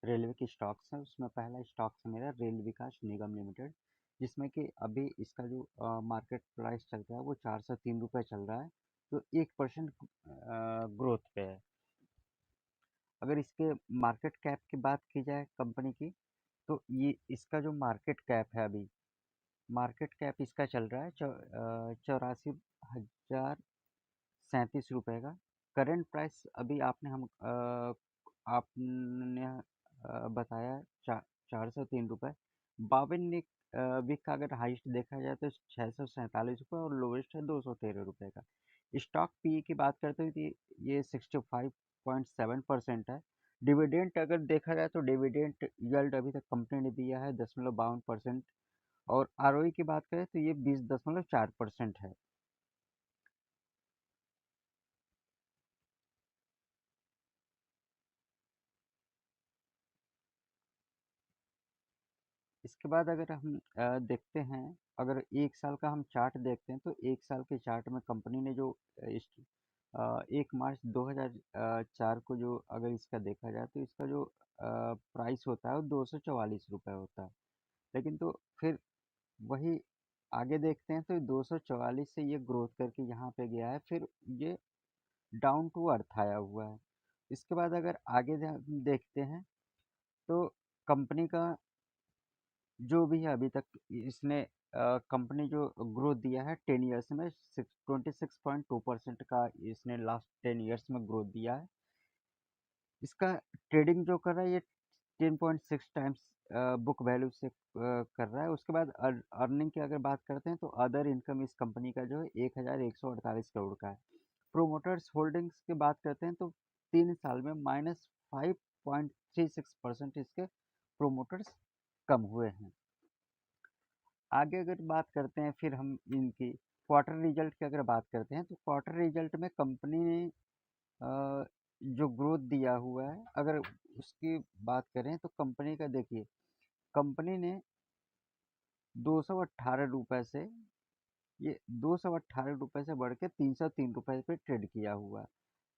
Railway की stocks हैं, उसमें पहला स्टॉक्स है मेरा रेल विकास निगम लिमिटेड, जिसमें कि अभी इसका जो मार्केट प्राइस चल रहा है वो 403 रुपये चल रहा है, तो 1% ग्रोथ पे है। अगर इसके मार्केट कैप की बात की जाए कंपनी की, तो ये इसका जो मार्केट कैप है अभी, मार्केट कैप इसका चल रहा है 84,037 रुपये का। करंट प्राइस अभी आपने बताया 403 रुपये। 52 वीक का अगर हाइस्ट देखा जाए तो 647 रुपये और लोवेस्ट है 213 रुपये का। स्टॉक पी की बात करते हैं कि ये 65.7% है। डिविडेंट अगर देखा जाए तो डिविडेंट यील्ड अभी तक कंपनी ने दिया है 10.52%, और आरओई की बात करें तो ये 20.4% है। इसके बाद अगर हम देखते हैं, अगर 1 साल का हम चार्ट देखते हैं तो 1 साल के चार्ट में कंपनी ने जो 1 मार्च 2004 को जो अगर इसका देखा जाए तो इसका जो प्राइस होता है वो 244 रुपये होता है। लेकिन तो फिर वही आगे देखते हैं तो 244 से ये ग्रोथ करके यहाँ पे गया है, फिर ये डाउन टू अर्थ आया हुआ है। इसके बाद अगर आगे देखते हैं तो कंपनी का जो भी है अभी तक इसने कंपनी जो ग्रोथ दिया है 10 ईयर्स में 26.2% का इसने लास्ट 10 ईयर्स में ग्रोथ दिया है। इसका ट्रेडिंग जो कर रहा है ये 10.6 टाइम्स बुक वैल्यू से कर रहा है। उसके बाद अर्निंग की अगर बात करते हैं तो अदर इनकम इस कंपनी का जो है 1148 करोड़ का है। प्रोमोटर्स होल्डिंग्स की बात करते हैं तो 3 साल में -5.36% इसके प्रोमोटर्स कम हुए हैं। आगे अगर बात करते हैं फिर हम इनकी क्वार्टर रिजल्ट की अगर बात करते हैं तो क्वार्टर रिजल्ट में कंपनी ने जो ग्रोथ दिया हुआ है अगर उसकी बात करें तो कंपनी का देखिए, कंपनी ने 218 रुपये से, ये 218 रुपये से बढ़ के 303 रुपये पे ट्रेड किया हुआ है।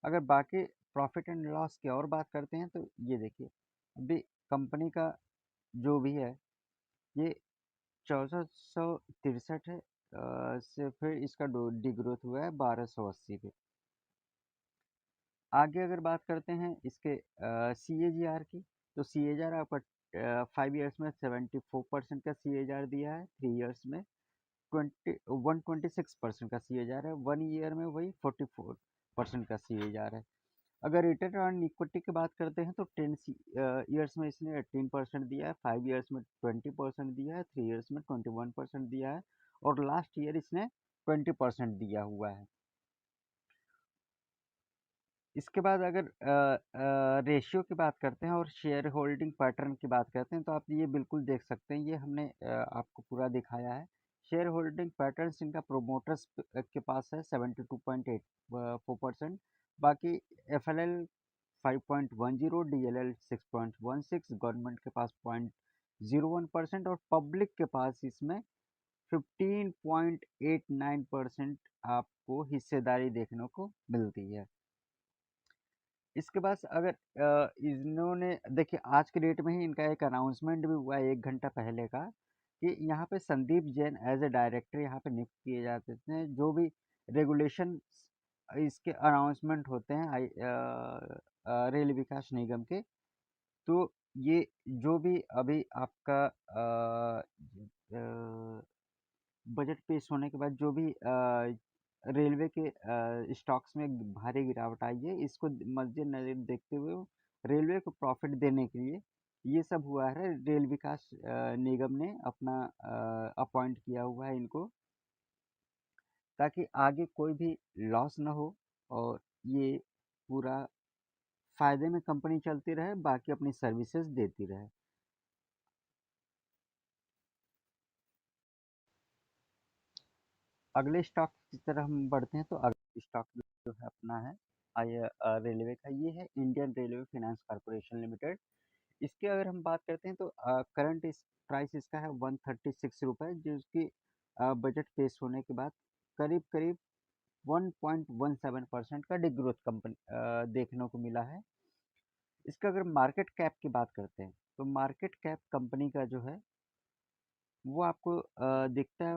अगर बाकी प्रॉफिट एंड लॉस की और बात करते हैं तो ये देखिए, अभी कंपनी का जो भी है ये 64तिरसठ है, से फिर इसका डिग्रोथ हुआ है 1280 पे। आगे अगर बात करते हैं इसके सी ए जी आर की, तो सी ए जी आर आपका 5 ईयर्स में 74% का सी ए जी आर दिया है, 3 ईयर्स में 126% का सी ए जी आर है, 1 ईयर में वही 44% का सी ए जी आर है। अगर रिटर्न ऑन इक्विटी की बात करते हैं तो 10 ईयर्स में इसने 18% दिया है, 5 ईयर्स में 20% दिया है, 3 ईयर्स में 21% दिया है, और लास्ट ईयर इसने 20% दिया हुआ है। इसके बाद अगर रेशियो की बात करते हैं और शेयर होल्डिंग पैटर्न की बात करते हैं तो आप ये बिल्कुल देख सकते हैं, ये हमने आपको पूरा दिखाया है। शेयर होल्डिंग पैटर्न इनका प्रोमोटर्स के पास है 72.84%, बाकी F L L 5.10, D L L 6.16, government के पास 0.01% और पब्लिक के पास इसमें 15.89% आपको हिस्सेदारी देखने को मिलती है। इसके बाद अगर इन्होंने देखिए आज के डेट में ही इनका एक अनाउंसमेंट भी हुआ है 1 घंटा पहले का, कि यहाँ पे Sandeep Jain as a director यहाँ पे नियुक्त किए जाते हैं। जो भी रेगुलेशन इसके अनाउंसमेंट होते हैं रेल विकास निगम के, तो ये जो भी अभी आपका बजट पेश होने के बाद जो भी रेलवे के स्टॉक्स में भारी गिरावट आई है, इसको मद्देनजर देखते हुए रेलवे को प्रॉफिट देने के लिए ये सब हुआ है। रेल विकास निगम ने अपना अपॉइंट किया हुआ है इनको, ताकि आगे कोई भी लॉस ना हो और ये पूरा फायदे में कंपनी चलती रहे, बाकी अपनी सर्विसेज देती रहे। अगले स्टॉक की तरफ हम बढ़ते हैं तो अगला स्टॉक जो है अपना है रेलवे का, ये है Indian railway finance corporation limited. इसके अगर हम बात करते हैं तो करंट इस प्राइस इसका है 136 रुपये, जिसकी बजट पेश होने के बाद करीब करीब 1.17% का डिग्रोथ कंपनी देखने को मिला है। इसका अगर मार्केट कैप की बात करते हैं तो मार्केट कैप कंपनी का जो है वो आपको दिखता है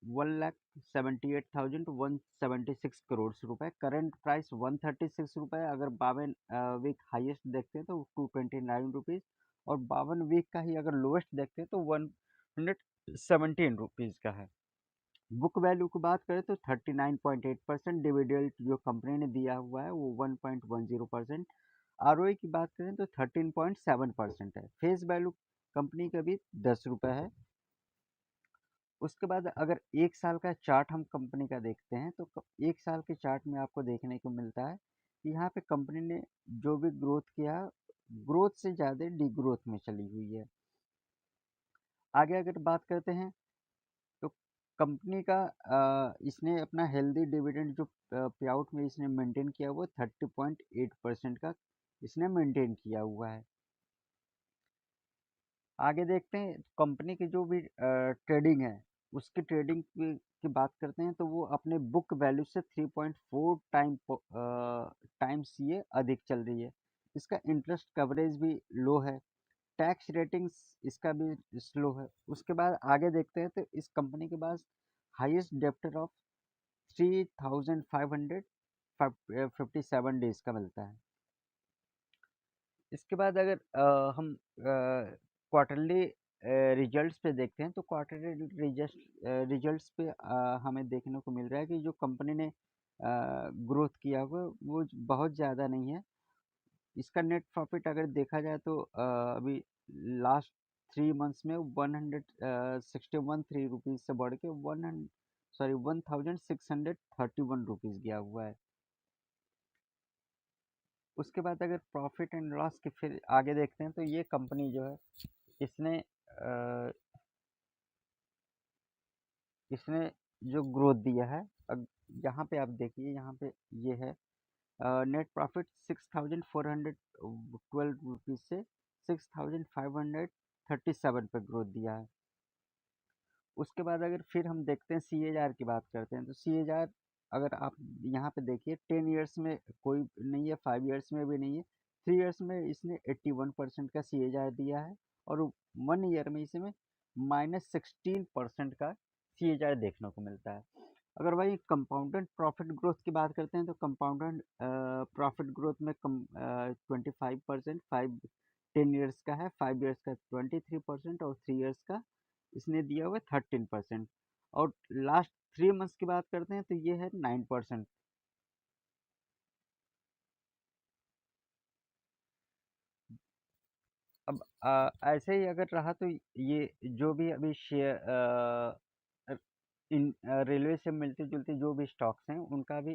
1,78,176 करोड़ रुपए। करंट प्राइस 136 रुपए। अगर 52 वीक हाईएस्ट देखते हैं तो 229 रुपीज, और 52 वीक का ही अगर लोएस्ट देखते हैं तो 117 रुपीज का है। बुक वैल्यू की बात करें तो 39.8%। डिविडेंड जो कंपनी ने दिया हुआ है वो 1.10%। आरओई की बात करें तो 13.7% है। फेस वैल्यू कंपनी का भी 10 रुपये है। उसके बाद अगर एक साल का चार्ट हम कंपनी का देखते हैं तो एक साल के चार्ट में आपको देखने को मिलता है कि यहाँ पे कंपनी ने जो भी ग्रोथ किया, ग्रोथ से ज़्यादा डी ग्रोथ में चली हुई है। आगे अगर बात करते हैं तो कंपनी का इसने अपना हेल्दी डिविडेंड जो पे आउट में इसने मेंटेन किया वो 30.8% का इसने मेंटेन किया हुआ है। आगे देखते हैं कंपनी की जो भी ट्रेडिंग है उसकी ट्रेडिंग की बात करते हैं तो वो अपने बुक वैल्यू से 3.4 टाइम्स ये अधिक चल रही है। इसका इंटरेस्ट कवरेज भी लो है। टैक्स रेटिंग्स इसका भी स्लो है। उसके बाद आगे देखते हैं तो इस कंपनी के पास हाईएस्ट डेप्टर ऑफ 3,557 डेज का मिलता है। इसके बाद अगर हम क्वार्टरली रिजल्ट्स पे देखते हैं तो क्वार्टरली रिजल्ट्स पे हमें देखने को मिल रहा है कि जो कंपनी ने ग्रोथ किया हुआ वो बहुत ज़्यादा नहीं है। इसका नेट प्रॉफिट अगर देखा जाए तो अभी लास्ट 3 मंथ्स में 161 से बढ़ के 1631 गया हुआ है। उसके बाद अगर प्रॉफिट एंड लॉस के फिर आगे देखते हैं तो ये कंपनी जो है इसने इसने जो ग्रोथ दिया है, यहाँ पे आप देखिए, यहाँ पे ये है नेट प्रॉफिट 6,412 से 6,537 पे ग्रोथ दिया है। उसके बाद अगर फिर हम देखते हैं CAGR की बात करते हैं तो CAGR अगर आप यहाँ पे देखिए 10 ईयर्स में कोई नहीं है, 5 ईयर्स में भी नहीं है, 3 ईयर्स में इसने 81% का CAGR दिया है, और 1 ईयर में इसमें -16% का CAGR देखने को मिलता है। अगर वही कंपाउंडेड प्रॉफिट ग्रोथ की बात करते हैं तो कंपाउंडेड प्रॉफिट ग्रोथ में 25%, 10 ईयर्स का है, 5 ईयर्स का 23%, और 3 ईयर्स का इसने दिया हुआ है 13%, और लास्ट 3 मंथ्स की बात करते हैं तो ये है 9%। अब ऐसे ही अगर रहा तो ये जो भी अभी शेयर इन रेलवे से मिलते जुलते जो भी स्टॉक्स हैं उनका भी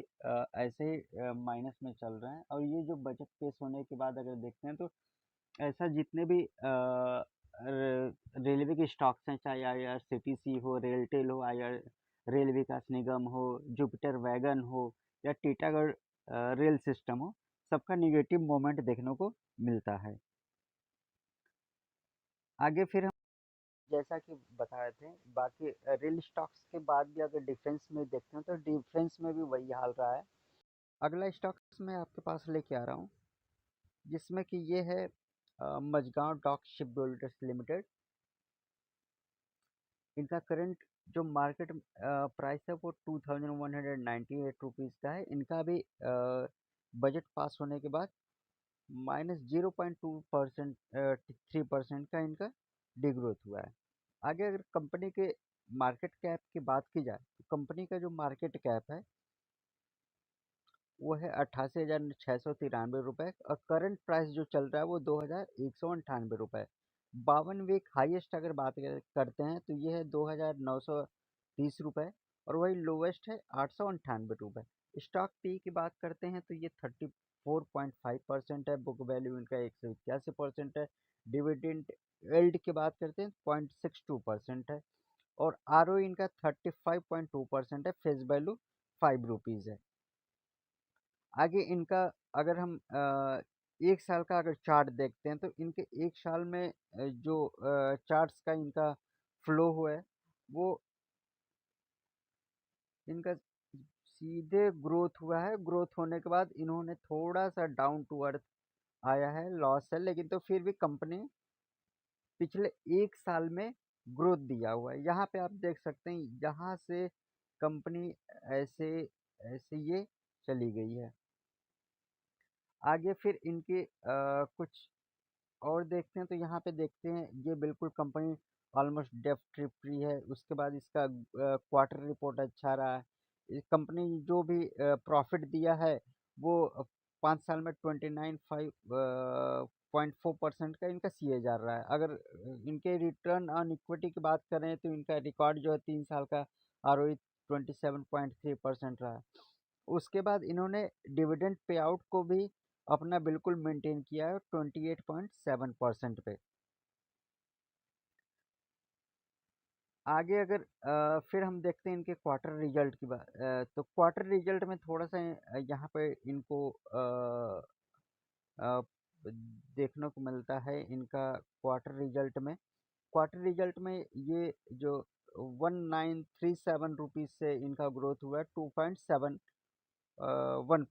ऐसे ही माइनस में चल रहे हैं। और ये जो बजट पेश होने के बाद अगर देखते हैं तो ऐसा जितने भी रेलवे के स्टॉक्स हैं, चाहे IRCTC हो, रेलटेल हो, आईआर रेल विकास निगम हो, जुपिटर वैगन हो, या टीटागढ़ रेल सिस्टम हो, सबका निगेटिव मोमेंट देखने को मिलता है। आगे फिर हम जैसा कि बताए थे बाकी रेल स्टॉक्स के बाद भी अगर डिफेंस में देखते हैं तो डिफेंस में भी वही हाल रहा है। अगला स्टॉक्स मैं आपके पास लेके आ रहा हूँ जिसमें कि ये है Mazagon dock ship builders limited. इनका करंट जो मार्केट प्राइस है वो 2,198 रुपीज़ का है। इनका भी बजट पास होने के बाद -0.2% 3% का इनका डिग्रोथ हुआ है। आगे अगर कंपनी के मार्केट कैप की बात की जाए तो कंपनी का जो मार्केट कैप है वो है 88,693 रुपये, और करंट प्राइस जो चल रहा है वो 2,198 रुपये। 52 वीक हाईएस्ट अगर बात करते हैं तो ये है 2,930 रुपये, और वही लोवेस्ट है 898 रुपये। स्टॉक पी की बात करते हैं तो ये 34.5% है। बुक वैल्यू इनका 181% है। डिविडेंड यील्ड की बात करते हैं 0.62% है, और आर इनका 35.2% है। फेस वैल्यू 5 रुपीज़ है। आगे इनका अगर हम 1 साल का अगर चार्ट देखते हैं तो इनके 1 साल में जो चार्ट्स का इनका फ्लो हुआ है वो इनका सीधे ग्रोथ हुआ है। ग्रोथ होने के बाद इन्होंने थोड़ा सा डाउन टू अर्थ आया है, लॉस है, लेकिन तो फिर भी कंपनी पिछले 1 साल में ग्रोथ दिया हुआ है। यहाँ पे आप देख सकते हैं, यहाँ से कंपनी ऐसे ऐसे ये चली गई है। आगे फिर इनके कुछ और देखते हैं, तो यहाँ पे देखते हैं ये बिल्कुल कंपनी ऑलमोस्ट डेब्ट फ्री है। उसके बाद इसका क्वार्टर रिपोर्ट अच्छा रहा है। इस कंपनी जो भी प्रॉफिट दिया है वो 5 साल में 29.4% का इनका CAGR रहा है। अगर इनके रिटर्न ऑन इक्विटी की बात करें तो इनका रिकॉर्ड जो है 3 साल का ROE 27.3% रहा है। उसके बाद इन्होंने डिविडेंड पे आउट को भी अपना बिल्कुल मेंटेन किया है 28.7% पे। आगे अगर फिर हम देखते हैं इनके क्वार्टर रिजल्ट की बात, तो क्वार्टर रिजल्ट में थोड़ा सा यहाँ पे इनको अ, देखने को मिलता है इनका क्वार्टर रिजल्ट में ये जो 1937 रुपीज़ से इनका ग्रोथ हुआ है 2.71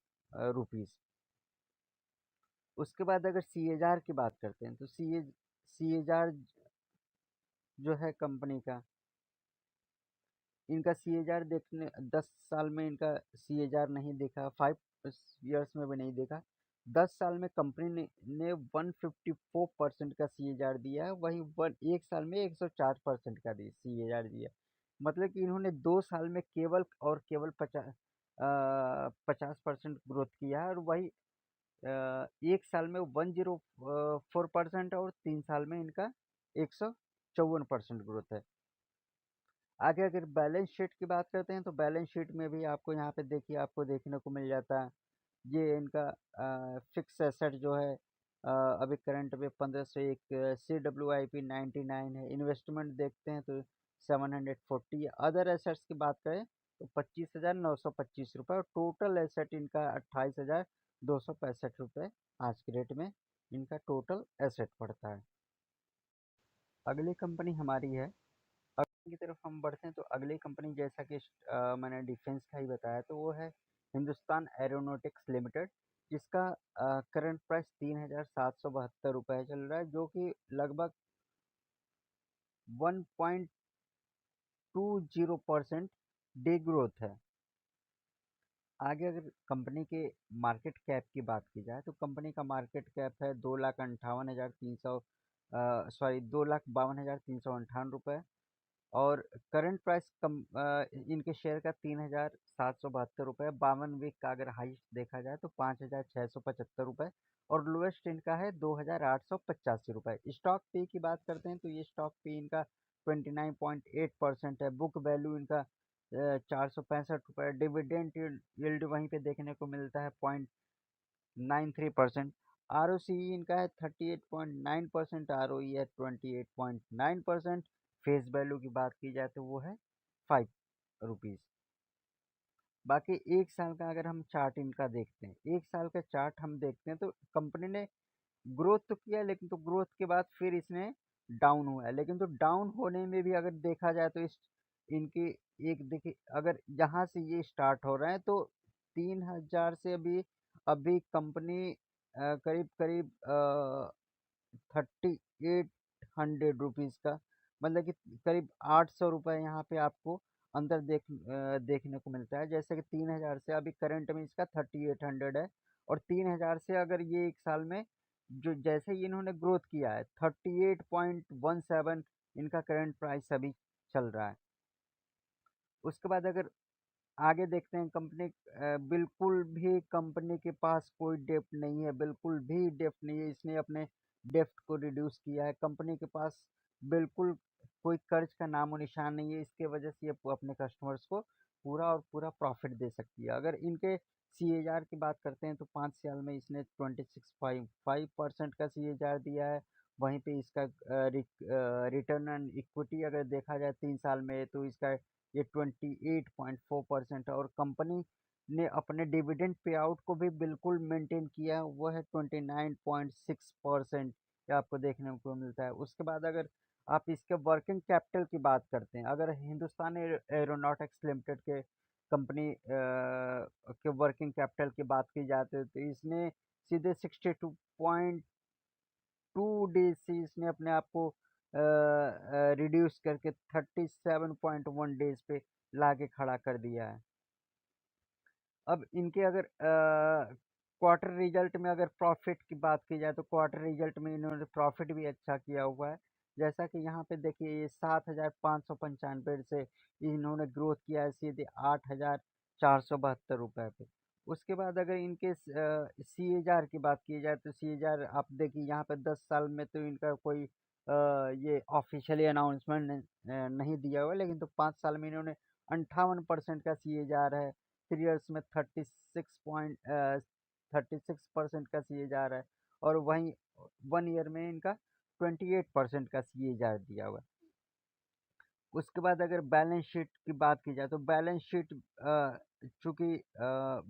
रुपीज़। उसके बाद अगर CAGR की बात करते हैं तो CAGR जो है कंपनी का, इनका CAGR देखने 10 साल में इनका CAGR नहीं देखा, 5 इयर्स में भी नहीं देखा। 10 साल में कंपनी ने 154% का CAGR दिया है, वहीं 1 साल में 104% का CAGR दिया। मतलब कि इन्होंने 2 साल में केवल और केवल 50% ग्रोथ किया है, और वही 1 साल में 104% और 3 साल में इनका 154% ग्रोथ है। आगे अगर बैलेंस शीट की बात करते हैं तो बैलेंस शीट में भी आपको यहाँ पे देखिए आपको देखने को मिल जाता है ये इनका फिक्स एसेट जो है अभी करंट में 1501, CWIP 99 है। इन्वेस्टमेंट देखते हैं तो 740 है। अदर एसेट्स की बात करें तो 25,925 रुपये, और टोटल एसेट इनका 28,265 रुपये आज के रेट में इनका टोटल एसेट पड़ता है। अगली कंपनी हमारी है, अगली की तरफ हम बढ़ते हैं तो अगली कंपनी जैसा कि मैंने डिफेंस का ही बताया, तो वो है हिंदुस्तान एरोनॉटिक्स लिमिटेड, जिसका करंट प्राइस 3,772 रुपये चल रहा है, जो कि लगभग 1.20% डे ग्रोथ है। आगे अगर कंपनी के मार्केट कैप की बात की जाए तो कंपनी का मार्केट कैप है 2,52,358 रुपये, और करंट प्राइस इनके शेयर का 3,772 रुपये। 52 वीक का अगर हाईएस्ट देखा जाए तो 5,675 रुपये, और लोएस्ट इनका है 2,885 रुपये। स्टॉक पे की बात करते हैं तो ये स्टॉक पे इनका 29.8% है। बुक वैल्यू इनका 465 रुपये। डिविडेंड यील्ड वहीं पे देखने को मिलता है 0.93%। ROCE इनका है 38.9%, ROE है 28.9%। फेस वैल्यू की बात की जाए तो वो है 5 रुपीज़। बाकी 1 साल का अगर हम चार्ट इनका देखते हैं, 1 साल का चार्ट हम देखते हैं तो कंपनी ने ग्रोथ तो किया, लेकिन तो ग्रोथ के बाद फिर इसने डाउन हुआ है। लेकिन तो डाउन होने में भी अगर देखा जाए तो इस इनकी एक देखिए, अगर यहाँ से ये स्टार्ट हो रहे हैं तो 3,000 से अभी कंपनी करीब करीब 3,800 रुपीज़ का, मतलब कि करीब 800 रुपये यहाँ पे आपको अंदर देखने को मिलता है। जैसे कि 3,000 से अभी करंट में इसका 3,800 है, और 3,000 से अगर ये 1 साल में जो जैसे ही इन्होंने ग्रोथ किया है 38.17 इनका करंट प्राइस अभी चल रहा है। उसके बाद अगर आगे देखते हैं कंपनी, बिल्कुल भी कंपनी के पास कोई डेप्ट नहीं है, बिल्कुल भी डेप्ट नहीं है। इसने अपने डेप्ट को रिड्यूस किया है। कंपनी के पास बिल्कुल कोई कर्ज का नामो निशान नहीं है। इसके वजह से ये अपने कस्टमर्स को पूरा और पूरा प्रॉफिट दे सकती है। अगर इनके CAGR की बात करते हैं तो 5 साल में इसने 26.5% का CAGR दिया है। वहीं पे इसका रिटर्न ऑन इक्विटी अगर देखा जाए 3 साल में तो इसका ये 28.4% है, और कंपनी ने अपने डिविडेंड पे आउट को भी बिल्कुल मेंटेन किया है, वो है 29.6%। ये आपको देखने को मिलता है। उसके बाद अगर आप इसके वर्किंग कैपिटल की बात करते हैं, अगर हिंदुस्तान एरोनॉटिक्स लिमिटेड के कंपनी के वर्किंग कैपिटल की बात की जाती है तो इसने सीधे 62.2 डेज से इसने अपने आप को रिड्यूस करके 37.1 डेज पे लाके खड़ा कर दिया है। अब इनके अगर क्वार्टर रिजल्ट में अगर प्रॉफिट की बात की जाए तो क्वार्टर रिजल्ट में इन्होंने प्रॉफिट भी अच्छा किया हुआ है। जैसा कि यहाँ पे देखिए ये 7,595 से इन्होंने ग्रोथ किया है सीधे 8,472 रुपए पे। उसके बाद अगर इनके CAGR की बात की जाए तो CAGR आप देखिए यहाँ पे 10 साल में तो इनका कोई ये ऑफिशियली अनाउंसमेंट नहीं दिया हुआ है, लेकिन तो 5 साल में इन्होंने 58% का CAGR है। 3 ईयर्स में 36% का CAGR है। और वहीं 1 ईयर में इनका 28% का CAGR दिया हुआ है। उसके बाद अगर बैलेंस शीट की बात की जाए तो बैलेंस शीट चूंकि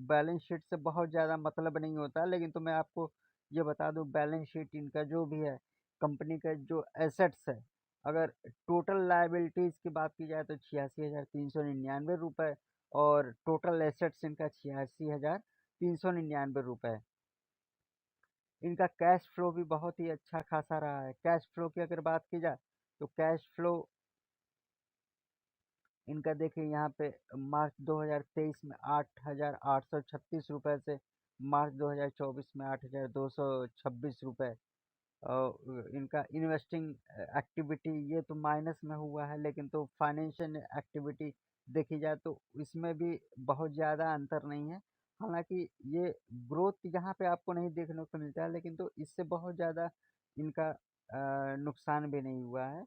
बैलेंस शीट से बहुत ज़्यादा मतलब नहीं होता, लेकिन तो मैं आपको ये बता दूं बैलेंस शीट इनका जो भी है कंपनी का जो एसेट्स है, अगर टोटल लायबिलिटीज़ की बात की जाए तो 86,399 रुपये और टोटल एसेट्स इनका 86,399 रुपये। इनका कैश फ्लो भी बहुत ही अच्छा खासा रहा है। कैश फ्लो की अगर बात की जाए तो कैश फ्लो इनका देखिए यहाँ पे मार्च 2023 में 8,836 रुपये से मार्च 2024 में 8,226 रुपये। इनका इन्वेस्टिंग एक्टिविटी ये तो माइनस में हुआ है, लेकिन तो फाइनेंशियल एक्टिविटी देखी जाए तो इसमें भी बहुत ज़्यादा अंतर नहीं है। हालांकि ये ग्रोथ यहाँ पे आपको नहीं देखने को मिलता है, लेकिन तो इससे बहुत ज़्यादा इनका नुकसान भी नहीं हुआ है।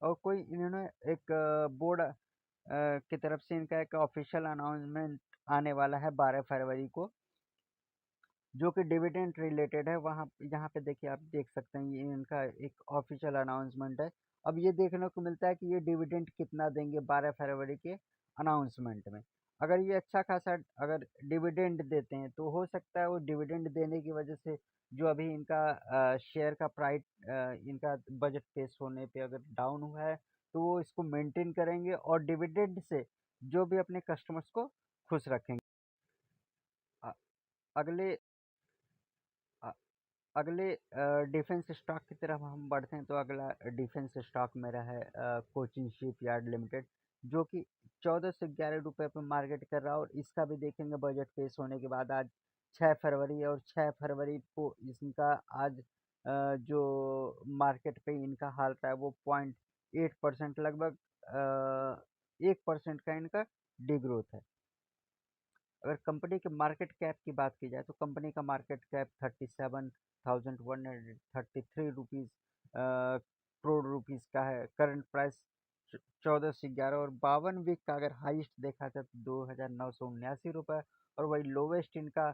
और कोई इन्होंने एक बोर्ड की तरफ से इनका एक ऑफिशियल अनाउंसमेंट आने वाला है 12 फरवरी को, जो कि डिविडेंड रिलेटेड है। वहाँ यहाँ पे देखिए आप देख सकते हैं ये इनका एक ऑफिशियल अनाउंसमेंट है। अब ये देखने को मिलता है कि ये डिविडेंड कितना देंगे 12 फरवरी के अनाउंसमेंट में। अगर ये अच्छा खासा अगर डिविडेंड देते हैं तो हो सकता है वो डिविडेंड देने की वजह से जो अभी इनका शेयर का प्राइस इनका बजट पेश होने पे अगर डाउन हुआ है तो वो इसको मेंटेन करेंगे और डिविडेंड से जो भी अपने कस्टमर्स को खुश रखेंगे। अ- अगले अ- अगले डिफेंस स्टॉक की तरफ हम बढ़ते हैं तो अगला डिफेंस स्टॉक मेरा है कोचिन शिप यार्ड लिमिटेड, जो कि 14 से 11 रुपये पर मार्केट कर रहा है। और इसका भी देखेंगे बजट पेश होने के बाद आज 6 फरवरी और 6 फरवरी को इनका आज जो मार्केट पे इनका हाल रहा है वो 0.8% लगभग 1% का इनका डिग्रोथ है। अगर कंपनी के मार्केट कैप की बात की जाए तो कंपनी का market cap 37,133 rupees crore rupees का है। करंट प्राइस 14 से 11 और 52 वीक का अगर हाईएस्ट देखा जाए तो 2,979 रुपये और वही लोवेस्ट इनका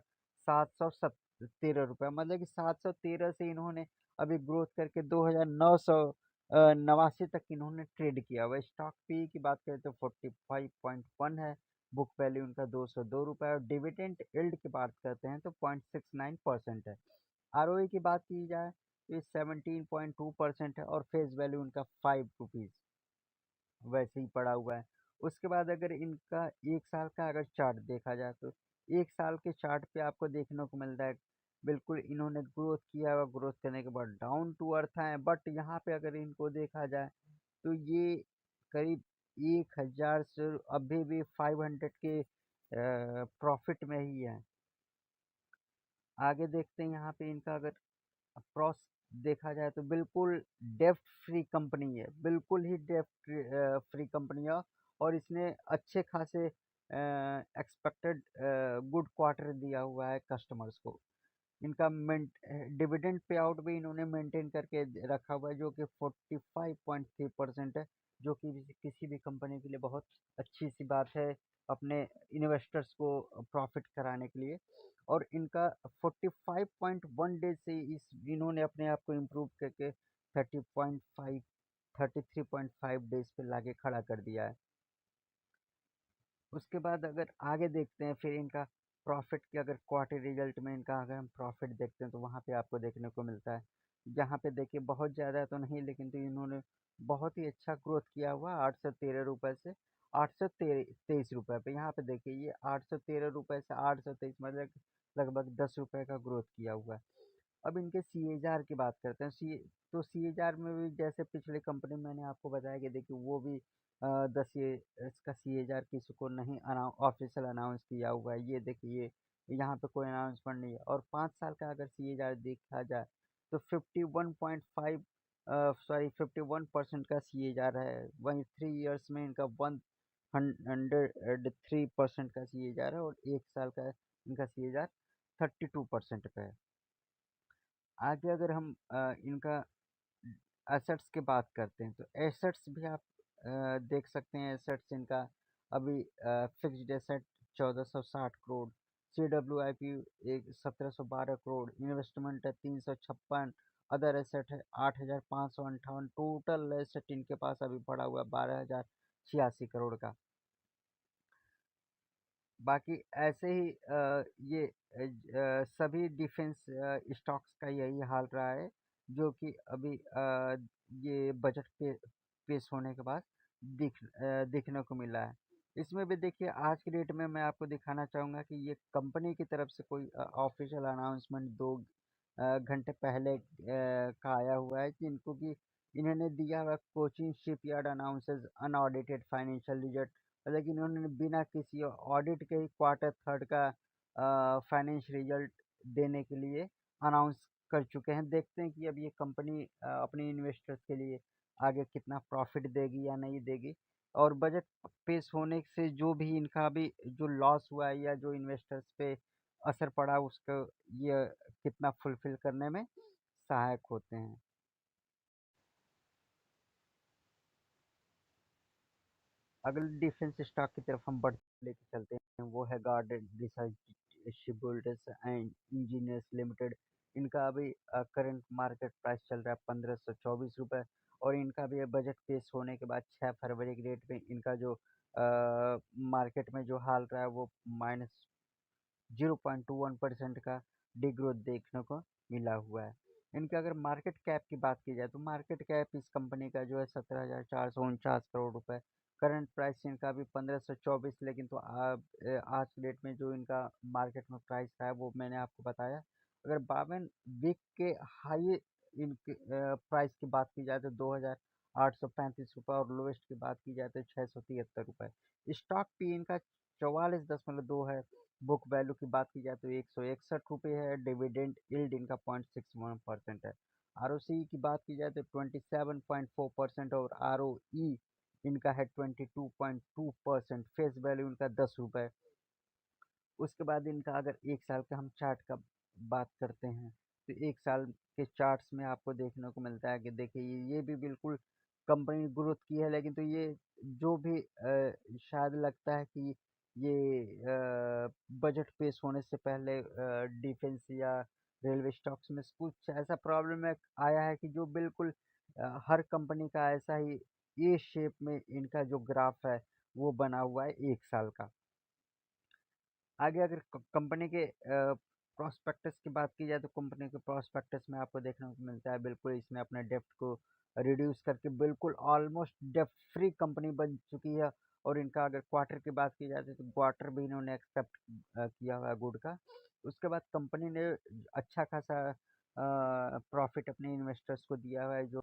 713 रुपये। मतलब कि 713 से इन्होंने अभी ग्रोथ करके 2,989 तक इन्होंने ट्रेड किया। वह स्टॉक पी की बात करें तो 45.1 है। बुक वैल्यू उनका 202 रुपये और डिविडेंड यील्ड की बात करते हैं तो 0.69% है। आरओई की बात की जाए तो ये 17.2% है और फेस वैल्यू उनका 5 रुपीज़ वैसे ही पड़ा हुआ है। उसके बाद अगर इनका 1 साल का अगर चार्ट देखा जाए तो 1 साल के चार्ट पे आपको देखने को मिलता है बिल्कुल इन्होंने ग्रोथ किया और ग्रोथ करने के बाद डाउन टू अर्थ है। बट यहाँ पे अगर इनको देखा जाए तो ये करीब 1,000 से अभी भी 500 के प्रॉफिट में ही है। आगे देखते हैं यहाँ पे इनका अगर अप्रॉस देखा जाए तो बिल्कुल डेब्ट फ्री कंपनी है, बिल्कुल ही डेब्ट फ्री कंपनी है। और इसने अच्छे खासे एक्सपेक्टेड गुड क्वार्टर दिया हुआ है कस्टमर्स को। इनका डिविडेंड पे आउट भी इन्होंने मेंटेन करके रखा हुआ है, जो कि 45.3% है, जो कि किसी भी कंपनी के लिए बहुत अच्छी सी बात है अपने इन्वेस्टर्स को प्रॉफिट कराने के लिए। और इनका 45.1 डेज से इस इन्होंने अपने आप को इम्प्रूव करके 33.5 डेज पे लाके खड़ा कर दिया है। उसके बाद अगर आगे देखते हैं फिर इनका प्रॉफिट की अगर क्वार्टर रिजल्ट में इनका अगर हम प्रॉफिट देखते हैं तो वहाँ पे आपको देखने को मिलता है। जहाँ पे देखिए बहुत ज़्यादा तो नहीं, लेकिन तो इन्होंने बहुत ही अच्छा ग्रोथ किया हुआ 813 रुपये से 823 रुपये पे। यहाँ पे देखिए ये 813 रुपये से 823 मतलब लगभग 10 रुपए का ग्रोथ किया हुआ है। अब इनके सीएजार की बात करते हैं। सी तो सीएजार में भी जैसे पिछले कंपनी मैंने आपको बताया कि देखिए वो भी 10 ये इसका सीएजार किसी को नहीं ऑफिशियल अनाउंस किया हुआ है। ये देखिए यहाँ पे कोई अनाउंसमेंट नहीं है। और 5 साल का अगर सीएजार देखा जाए तो 51.5 51% का सीएजार है। वहीं 3 इयर्स में इनका 103% का सीएजार है और 1 साल का इनका सीएजार 32% का है। आगे अगर हम इनका एसेट्स की बात करते हैं तो एसेट्स भी आप देख सकते हैं। एसेट्स इनका अभी fixed asset 1460 crore, C W I P एक 1712 करोड़, इन्वेस्टमेंट है 356, अदर एसेट है 8558, टोटल एसेट इनके पास अभी पड़ा हुआ है 12086 करोड़ का। बाकी ऐसे ही ये सभी डिफेंस स्टॉक्स का यही हाल रहा है जो कि अभी ये बजट पे पेश होने के बाद दिखने को मिला है। इसमें भी देखिए आज की डेट में मैं आपको दिखाना चाहूँगा कि ये कंपनी की तरफ से कोई ऑफिशियल अनाउंसमेंट 2 घंटे पहले का आया हुआ है कि इनको कि इन्होंने दिया हुआ coaching shipyard announces unaudited financial result, लेकिन उन्होंने बिना किसी ऑडिट के ही क्वार्टर थर्ड का फाइनेंशियल रिजल्ट देने के लिए अनाउंस कर चुके हैं। देखते हैं कि अब ये कंपनी अपने इन्वेस्टर्स के लिए आगे कितना प्रॉफिट देगी या नहीं देगी। और बजट पेश होने से जो भी इनका भी जो लॉस हुआ है या जो इन्वेस्टर्स पे असर पड़ा उसको ये कितना फुलफिल करने में सहायक होते हैं। अगले डिफेंस स्टॉक की तरफ हम बढ़ लेके चलते हैं, वो है garden research shipbuilders and engineers limited. इनका अभी करंट मार्केट प्राइस चल रहा है 1524 रुपये। और इनका भी बजट पेश होने के बाद 6 फरवरी की डेट में इनका जो मार्केट में जो हाल रहा है वो -0.21% का डिग्रोथ देखने को मिला हुआ है। इनका अगर मार्केट कैप की बात की जाए तो मार्केट कैप इस कंपनी का जो है 17,449 करोड़ रुपए। करंट प्राइस इनका भी 1524, लेकिन तो आज की डेट में जो इनका मार्केट में प्राइस है वो मैंने आपको बताया। अगर 52 वीक के हाई इनके प्राइस की बात की जाए तो 2,835 रुपये और लोएस्ट की बात की जाए तो 673 रुपये। स्टॉक पी इनका 44.2 है। बुक वैल्यू की बात की जाए तो 161 रुपये है। डिविडेंड यील्ड इनका 0.61% है। आरओसी की बात की जाए तो 27.4% और आरओई इनका है 22.2%। फेस वैल्यू इनका 10 रुपये। उसके बाद इनका अगर 1 साल का हम चार्ट का बात करते हैं तो 1 साल के चार्ट्स में आपको देखने को मिलता है कि देखिए ये भी बिल्कुल कंपनी ग्रोथ की है, लेकिन तो ये जो भी शायद लगता है कि ये बजट पेश होने से पहले डिफेंस या रेलवे स्टॉक्स में कुछ ऐसा प्रॉब्लम है आया है कि जो बिल्कुल हर कंपनी का ऐसा ही ए शेप में इनका जो ग्राफ है वो बना हुआ है 1 साल का। आगे अगर कंपनी के प्रोस्पेक्टस की बात की जाए तो कंपनी के प्रोस्पेक्टस में आपको देखने को मिलता है बिल्कुल इसने अपने डेप्ट को रिड्यूस करके बिल्कुल ऑलमोस्ट डेप्ट फ्री कंपनी बन चुकी है। और इनका अगर क्वार्टर की बात की जाए तो क्वार्टर भी इन्होंने एक्सेप्ट किया हुआ है गुड का। उसके बाद कंपनी ने अच्छा खासा प्रॉफिट अपने इन्वेस्टर्स को दिया हुआ है जो